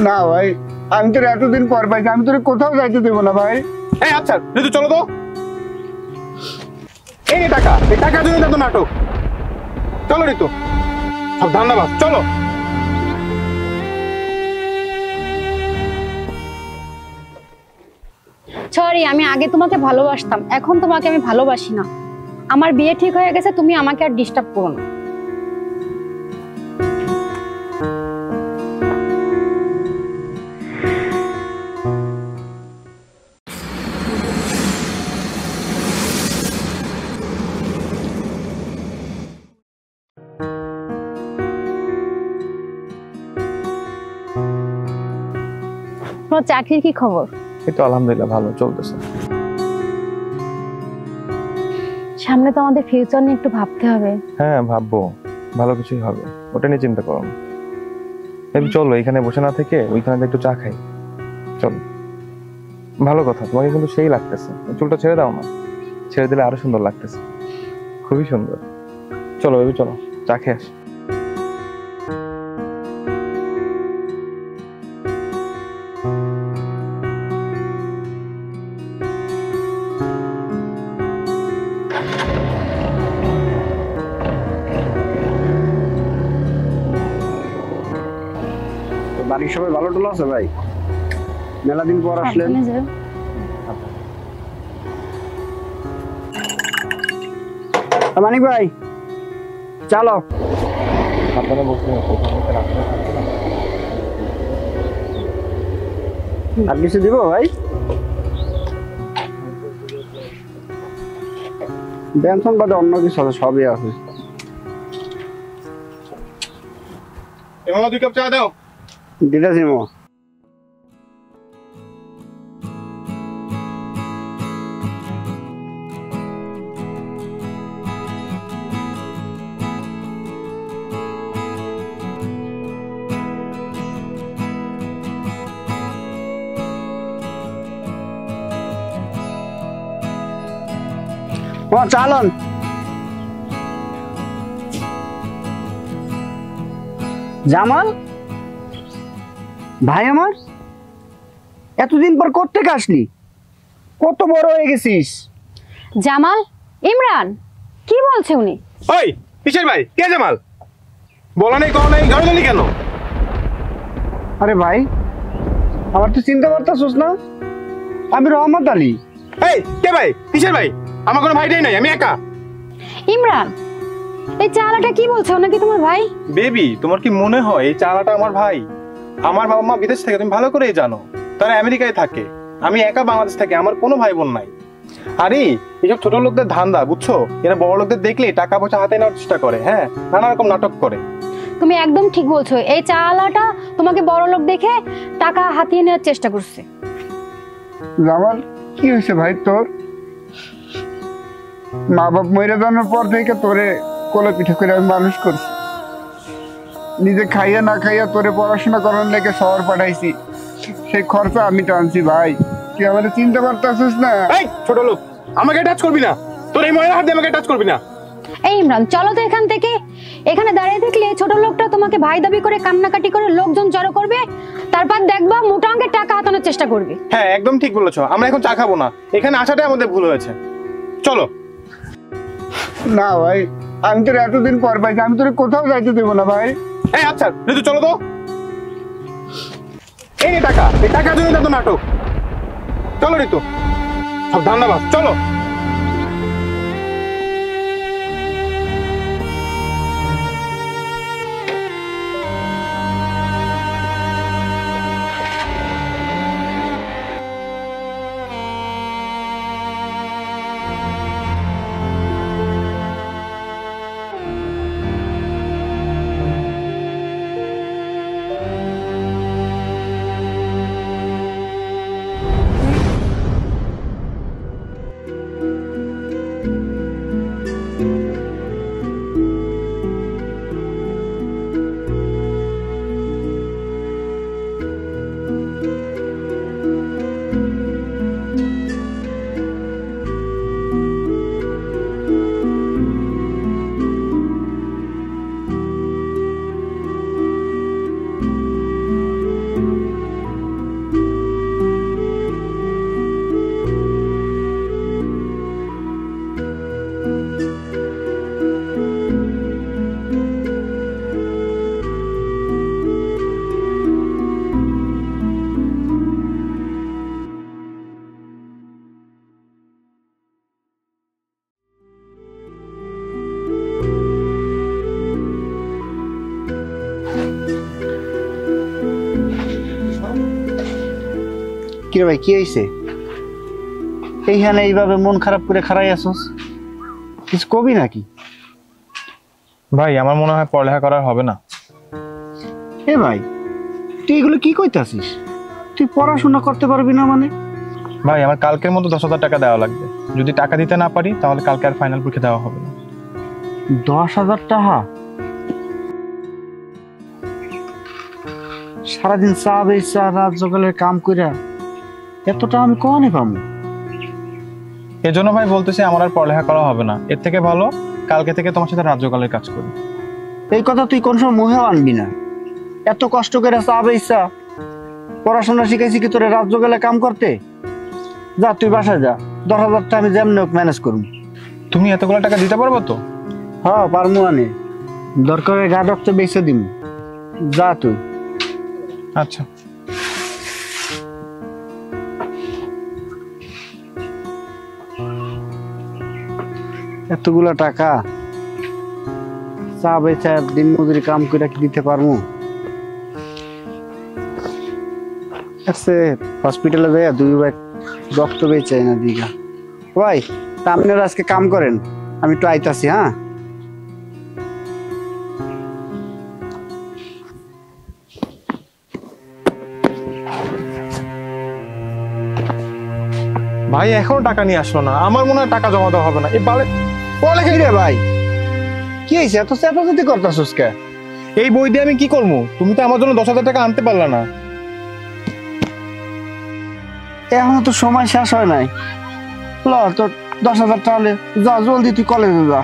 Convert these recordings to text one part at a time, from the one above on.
না ভাই, আমি তোর এতদিন পর পাইছি, আমি তোর কোথাও যাইতে দেবো না ভাই। এই আচ্ছা ঋতু চলো তো। এই টাকা, এই টাকার জন্য এত নাটক। চলো ঋতু, সব ধান্দাবাজ, চলো। সরি, আমি আগে তোমাকে ভালোবাসতাম, এখন তোমাকে আমি ভালোবাসি না। আমার বিয়ে ঠিক হয়ে গেছে, তুমি আমাকে আর ডিস্টার্ব করো না। তোমার চাকরির কি খবর? এই তো আলহামদুলিল্লাহ ভালো চলতেছে। সামনে তো আমাদের ফিউচার নিয়ে একটু ভাবতে হবে। হ্যাঁ ভাববো, ভালো কিছুই হবে, ওটা নিয়ে চিন্তা করো না। চলো এখানে বসে না থেকে ওইখানে একটু চা খাই, চলো। ভালো কথা, তোমাকে কিন্তু সেই লাগতেছে। চুলটা ছেড়ে দাও না, ছেড়ে দিলে আরো সুন্দর লাগতেছে, খুবই সুন্দর। চলো বেবি, চলো চা খেয়ে আসি। বাড়ির সবাই ভালো টলো আছে ভাই? মেলা দিন পর আসলেন। মানিক ভাই চলো। আর কিছু দিব ভাই? বেনসন বাদে অন্য কিছু আছে, সবই আছে। এমামা 2 কাপ চা দাও। দিতেছি মামা। চালন জামাল ভাই, আমার এতদিন পর কোত্থেকে আসলি? কত বড় হয়ে গেছিস। জামাল? ইমরান? কি বলছে উনি? ওই কিসের ভাই? কে জামাল? বলা নেই কও নেই, ঘরে জানি কেন? আরে ভাই, আমার তো চিন্তা করতেছিস না? আমি রহমত আলী। এই কে ভাই? কিসের ভাই? আমার কোনো ভাইটাই নাই, আমি একা। ইমরান, এই চালাটা কি বলছে? ও নাকি তোমার ভাই? বেবি, তোমার কি মনে হয় এই চালাটা আমার ভাই? আমার বাবা মা বিদেশ থেকে, তুমি ভালো করেই জানো, তারা আমেরিকায় থাকে। আমি একা বাংলাদেশ থেকে, আমার কোনো ভাই বোন নাই। আরে এইসব ছোট লোকদের ধান্দা, বুঝছো? এরা বড় লোকদের দেখলে টাকা পয়সা হাতে নেওয়ার চেষ্টা করে, হ্যাঁ, নানা রকম নাটক করে। তুমি একদম ঠিক বলছো, এই চালাটা তোমাকে বড় লোক দেখে টাকা হাতিয়ে নেওয়ার চেষ্টা করছে। জামাল, কি হয়েছে ভাই তোর? মা বাপ মরে যাওয়ার পর থেকে তোরে কোলে পিঠে করে আমি মানুষ করছি। নিজে খাইয়া না খাইয়া তোরে পড়াশোনা করার লেগে শহর পাঠাইছি, সেই খরচা আমি টানছি ভাই। তুই আমাদের চিন্তা করতেছিস না? এই ছোট লোক, আমাকে টাচ করবি না। তোর এই ময়লা হাত দিয়ে আমাকে টাচ করবি না। এই ইমরান, চলো তো এখান থেকে। এখানে দাঁড়িয়ে থাকলে ছোট লোকটা তোমাকে ভাই দাবি করে কান্নাকাটি করে লোকজন জড়ো করবে, তারপর দেখবা মোটা অঙ্কের টাকা হাতানোর চেষ্টা করবে। হ্যাঁ একদম ঠিক বলেছো, আমরা এখন চা খাবো না, এখানে আসাটাই আমাদের ভুল হয়েছে। চলো। না ভাই, আমি তোর এতদিন পর পাইছি, আমি তোর কোথাও যাইতে দেবো না ভাই। এই আচ্ছা ঋতু চলো তো। এই টাকা, এই টাকার জন্য এত নাটক। চলো ঋতু, সব ধান্দাবাজ, চলো। কি রে ভাই, কি হয়েছে? এইখানে এইভাবে মন খারাপ করে খাড়াই আসোস, কিছু কবি নাকি? ভাই আমার মনে হয় পড়ালেখা করার হবে না। এ ভাই, তুই এগুলো কি কইতাছিস? তুই পড়াশোনা করতে পারবি না মানে? ভাই আমার কালকের মতো 10,000 টাকা দেওয়া লাগবে। যদি টাকা দিতে না পারি তাহলে কালকে আর ফাইনাল পরীক্ষা দেওয়া হবে না। 10,000 টাকা? সারাদিন চা বেচা, রাত সকালের কাম কইরা এতটা আমি কখনই পাবো? এজন্য ভাই বলতেছি আমার আর পড়ালেখা করা হবে না। এর থেকে ভালো কালকে থেকে তোমার সাথে রাত জোগালের কাজ করি। এই কথা তুই কোন সময় মুখেও আনবি না। এত কষ্ট করে চা বেচা পড়াশোনা শিখাইছি কি তোরে রাত সকালে কাম করতে? যা তুই বাসায় যা, 10,000 টাকা আমি যেমনি হোক ম্যানেজ করুন। তুমি এতগুলো টাকা দিতে পারবো তো? হ্যাঁ পারমু, আনে দরকার গা রক্ত বেচে দিম। যা তুই। আচ্ছা। এতগুলা টাকা চা বেচা দিন মজুরি কাম করে কি দিতে পারবো? আচ্ছা, হসপিটালে যাই 2 ব্যাগ রক্ত বেচে না দিঘা। ভাই তা আপনারা আজকে কাম করেন, আমি একটু আইতাছি। হ্যাঁ ভাই এখনো টাকা নিয়ে আসলো না, আমার মনে হয় টাকা জমা দেওয়া হবে না। এই বালে পড়ালেখা রে ভাই, কি হয়েছে? এত চেপাচেপি করতেছিস কে? এই বই দিয়ে আমি কি করবো? তুমি তো আমার জন্য 10,000 টাকা আনতে পারলা না। এখনো তো সময় শেষ হয় নাই। ল তোর 10,000 টাকা হলে যা, জলদি তুই কলেজে যা।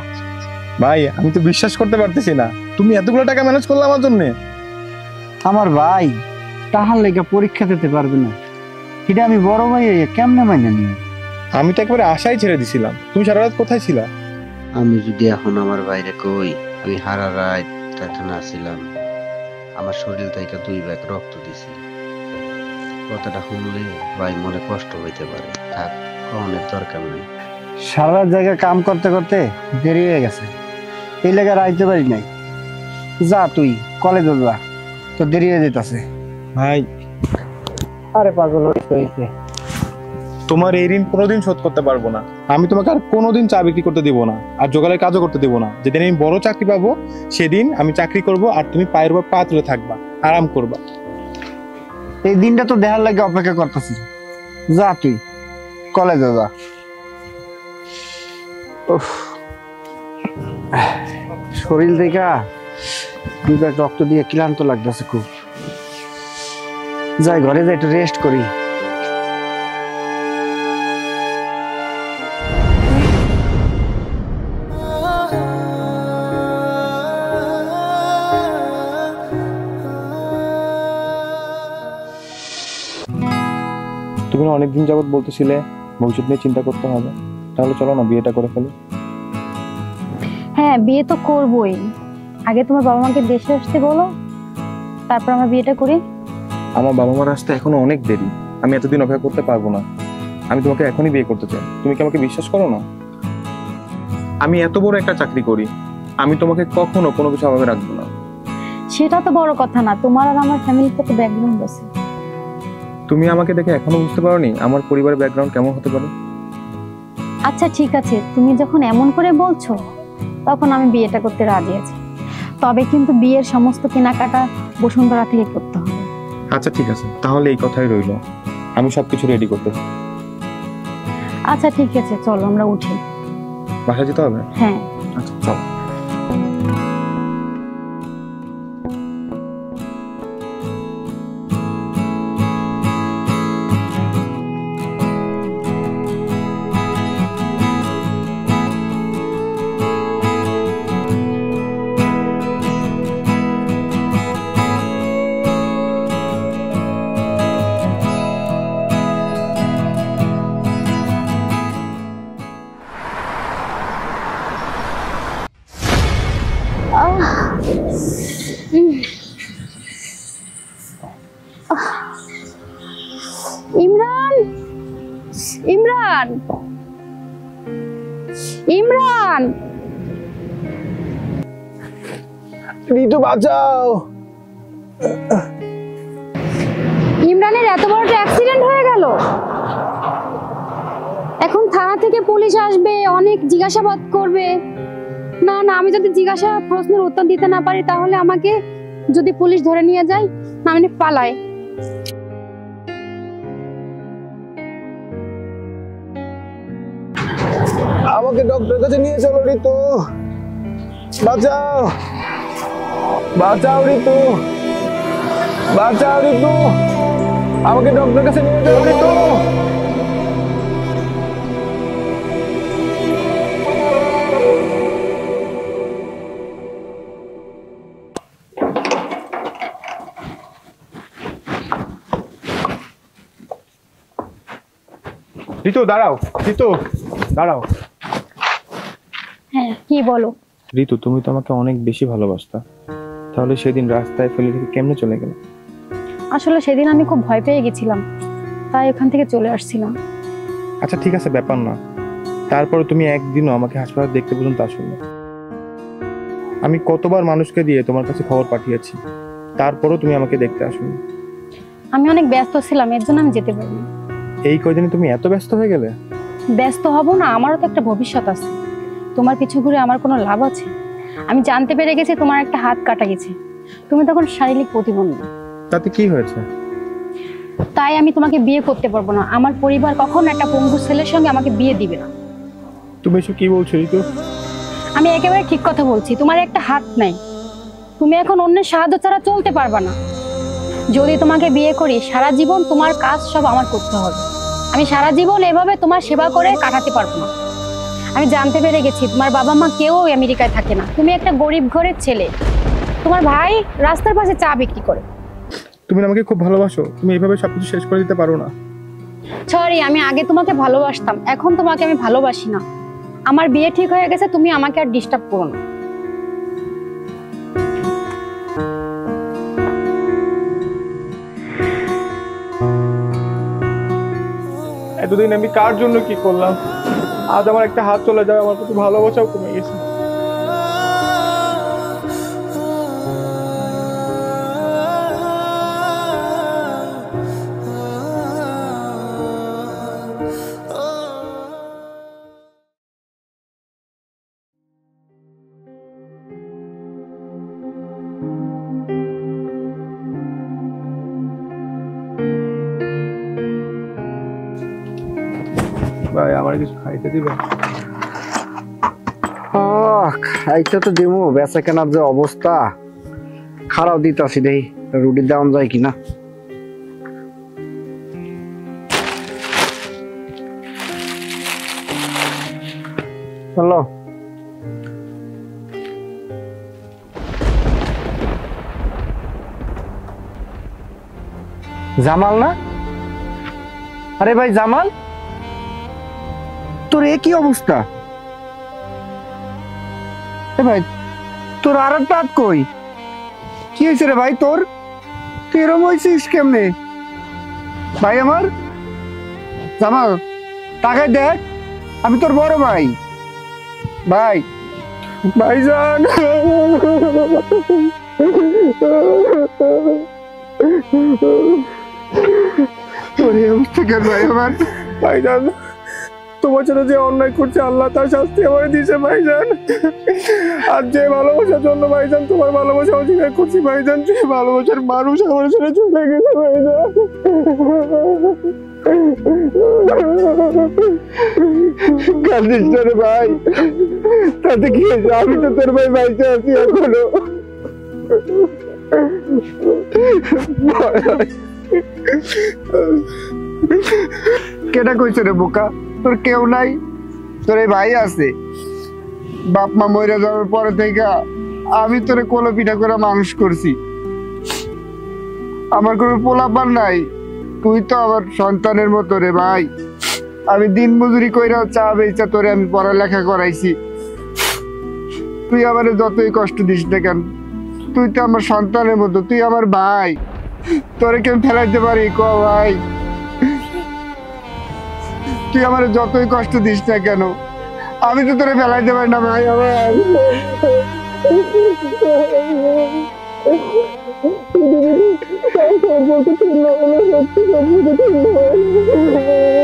ভাই আমি তো বিশ্বাস করতে পারতেছি না তুমি এতগুলো টাকা ম্যানেজ করলে আমার জন্য। আমার ভাই তাহার লেগে পরীক্ষা দিতে পারবে না, এটা আমি বড় ভাই হইয়া কেমনে মাইনে নিব? আমি তো একবারে আশাই ছেড়ে দিছিলাম। তুমি সারা রাত কোথায় ছিলা? আমি যদি এখন আমার বাইরে কই আমি হারা রাত এখানে আসছিলাম, আমার শরীর থেকে 2 ব্যাগ রক্ত দিছি, কথাটা শুনলে ভাই মনে কষ্ট হইতে পারে। থাক, কখনের দরকার নেই। সারা জায়গায় কাম করতে করতে দেরি হয়ে গেছে, এই লেগে রাইতে পারি নাই। যা তুই কলেজে যা, তো দেরি হয়ে যেতেছে। ভাই আরে পাগল হইছে। তোমার এই ঋণ কোনোদিন শোধ করতে পারবো না। আমি তোমাকে আর কোনোদিন চা বিক্রি করতে দিব না, আর জোগাড়ের কাজও করতে দিব না। যেদিন আমি বড় চাকরি পাবো সেদিন আমি চাকরি করব, আর তুমি পায়ের উপর পা তুলে থাকবা, আরাম করবা। এই দিনটা তো দেখার লাগে অপেক্ষা করতেছি। যা তুই কলেজে যা। উফ, শরীর দেখা 2 ব্যাগ রক্ত দিয়ে ক্লান্ত লাগতেছে খুব। যাই ঘরে যাই, একটু রেস্ট করি। তুমি না অনেকদিন যাবত বলতেছিলে ভবিষ্যৎ নিয়ে চিন্তা করতে হবে, তাহলে চলো না বিয়েটা করে ফেলি। হ্যাঁ বিয়ে তো করবই, আগে তোমার বাবা মাকে দেশে আসতে বলো, তারপর আমরা বিয়েটা করি। আমার বাবা মার আসতে এখনো অনেক দেরি, আমি এতদিন অপেক্ষা করতে পারবো না। আমি তোমাকে এখনই বিয়ে করতে চাই। তুমি কি আমাকে বিশ্বাস করো না? আমি এত বড় একটা চাকরি করি, আমি তোমাকে কখনো কোনো কিছু অভাবে রাখবো না। সেটা তো বড় কথা না, তোমার আর আমার ফ্যামিলিতে তো ব্যাকগ্রাউন্ড আছে। তুমি আমাকে দেখে এখনো বুঝতে পারোনি আমার পরিবারের ব্যাকগ্রাউন্ড কেমন হতে পারে? আচ্ছা ঠিক আছে, তুমি যখন এমন করে বলছো তখন আমি বিয়েটা করতে রাজি আছি, তবে কিন্তু বিয়ের সমস্ত কেনাকাটা বসুন্ধরা থেকে করতে হবে। আচ্ছা ঠিক আছে, তাহলে এই কথাই রইলো। আমি সবকিছু রেডি করতে। আচ্ছা ঠিক আছে, চলো আমরা উঠি। বাসায় যেতে হবে? হ্যাঁ। আচ্ছা চলো। ইমরান, ইমরান, ইমরান, ঋতু বাঁচাও। ইমরানের এত বড় একটা অ্যাক্সিডেন্ট হয়ে গেল। গেল? এখন থানা থেকে পুলিশ আসবে, অনেক জিজ্ঞাসাবাদ করবে। না না, আমি যদি জিজ্ঞাসা প্রশ্নের উত্তর দিতে না পারি তাহলে আমাকে যদি পুলিশ ধরে নিয়ে যায়, না আমি পালাই। আমাকে ডক্টরের কাছে নিয়ে চলো ঋতু, বাঁচাও বাঁচাও ঋতু, বাঁচাও ঋতু, আমাকে ডক্টরের কাছে নিয়ে চলো ঋতু। ঋতু দাঁড়াও, ঋতু দাঁড়াও। হ্যাঁ, কি বলো? ঋতু, তুমি তো আমাকে অনেক বেশি ভালোবাসতা, তাহলে সেদিন রাস্তায় ফেলে রেখে কেমনে চলে গেলে? আসলে সেদিন আমি খুব ভয় পেয়ে গেছিলাম, তাই এখান থেকে চলে আসছিলাম। আচ্ছা ঠিক আছে, ব্যাপার না। তারপরে তুমি একদিনও আমাকে হাসপাতালে দেখতে পর্যন্ত আসলে। আমি কতবার মানুষকে দিয়ে তোমার কাছে খবর পাঠিয়েছি, তারপরও তুমি আমাকে দেখতে আসোনি। আমি অনেক ব্যস্ত ছিলাম, এর জন্য আমি যেতে পারিনি। এই কয়দিনে তুমি এত ব্যস্ত হয়ে গেলে? ব্যস্ত হব না, আমারও তো একটা ভবিষ্যৎ আছে। তোমার পিছু ঘুরে আমার কোনো লাভ আছে? আমি জানতে পেরে গেছি তোমার একটা হাত কাটা গেছে, তুমি তখন শারীরিক প্রতিবন্ধী। তাতে কি হয়েছে? তাই আমি তোমাকে বিয়ে করতে পারবো না। আমার পরিবার কখনো একটা পঙ্গু ছেলের সঙ্গে আমাকে বিয়ে দিবে না। তুমি এসব কি বলছো ঋতু? আমি একেবারে ঠিক কথা বলছি। তোমার একটা হাত নাই, তুমি এখন অন্যের সাহায্য ছাড়া চলতে পারবা না। যদি তোমাকে বিয়ে করি, সারা জীবন তোমার কাজ সব আমার করতে হবে। আমি সারা জীবন এভাবে তোমার সেবা করে কাটাতে পারবো না। আমি জানতে পেরে গেছি তোমার বাবা মা কেউ আমেরিকায় থাকে না, তুমি একটা গরিব ঘরের ছেলে। তোমার ভাই রাস্তার পাশে চা বিক্রি করে। তুমি আমাকে খুব ভালোবাসো, তুমি এইভাবে সবকিছু শেষ করে দিতে পারো না। সরি, আমি আগে তোমাকে ভালোবাসতাম, এখন তোমাকে আমি ভালোবাসি না। আমার বিয়ে ঠিক হয়ে গেছে, তুমি আমাকে আর ডিস্টার্ব করো না। এতদিন আমি কার জন্য কি করলাম? আজ আমার একটা হাত চলে যাবে, আমার প্রতি ভালোবাসাও কমে গেছে। ভাই, আমার কিছু খাইতে দিবেন? খাইতে তো দিব, বেচা কেনার যে অবস্থা খারাপ দিতাছি, দেই রুটির দাম যায় কিনা। হ্যালো, জামাল না? আরে ভাই জামাল, তোর এ কি অবস্থা? ভাই তোর আর একটা হাত কই? কি হয়েছে রে ভাই তোর? তুই এরম হয়েছিস কেমনে? ভাই আমার জামাল, তাকায় দেখ, আমি তোর বড় ভাই। ভাই, ভাইজান, তোর এই অবস্থা কেন ভাই আমার? ভাইজান, তোমার সাথে যে অন্যায় করছে আল্লাহ তার শাস্তি আমার দিয়েছে ভাইজান। আর যে ভালোবাসার জন্য ভাইজান তোমার ভালোবাসা অধিকার করছি ভাইজান, যে ভালোবাসার মানুষ আমার ছেড়ে চলে গেছে ভাইজান। কাঁদিস না রে ভাই, তাতে কি হয়েছে? আমি তো তোর ভাই বাইচে আছি এখনো। কেটা কইছে রে বোকা? তোর কেউ নাই, তোর এই ভাই আছে। বাপ মা মরে যাওয়ার পরে থেকে আমি তোরে কোলো পিঠা করে মানুষ করছি। আমার কোনো পোলাপান নাই, তুই তো আমার সন্তানের মতো রে ভাই। আমি দিন মজুরি কইরা চা বেচা তোরে আমি পড়ালেখা করাইছি। তুই আমার যতই কষ্ট দিস না কেন, তুই তো আমার সন্তানের মতো, তুই আমার ভাই। তোরে কেউ ফেলাইতে পারি ক ভাই? তুই আমার যতই কষ্ট দিস না কেন, আমি তো তোরে ফেলাইতে পারি না ভাই আমার। পৃথিবীতে সব সম্পর্ক ছিন্ন হলো, সত্যি সম্পর্ক ছিন্ন হলো।